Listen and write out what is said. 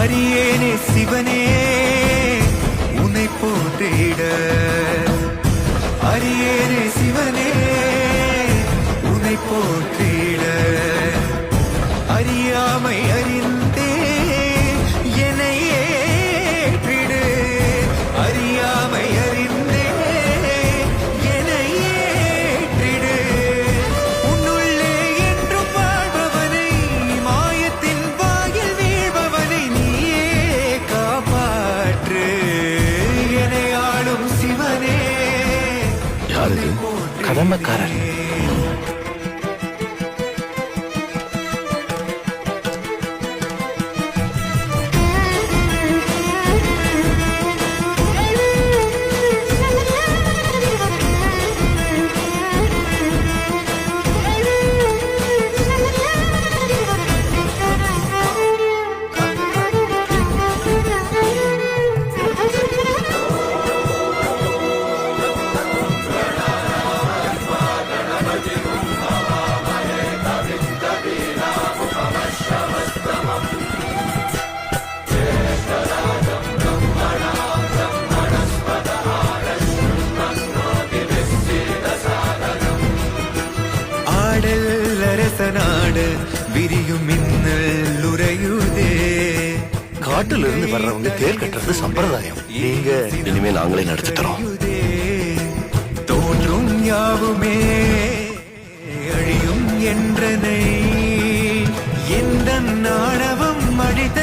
அரியேனே சிவனே உன்னை போற்றிட, அரியேனே சிவனே உன்னை போற்றிட, அறியாமை அறிந்தே என்னை ஏற்றிடு, அறியாமை அறிந்தே என்னை ஏற்றிடு. உன்னுள்ளே என்றும் வாழ்பவனை, மாயத்தின் வாயில் வீழ்பவனை நீயே காப்பாற்று. என்னை ஆளும் சிவனே. யாரு கடமைக்காரன்? நாடு விரியும் மின்னல் உறையுதே. காட்டுல இருந்து வர்றவங்க தேர் கட்டுறது சம்பிரதாயம். நீங்க இனிமே நாங்களே நடத்தி தரோம். தோன்றும் யாவுமே அழியும் என்றனை, எந்த நாடவம் அழித்த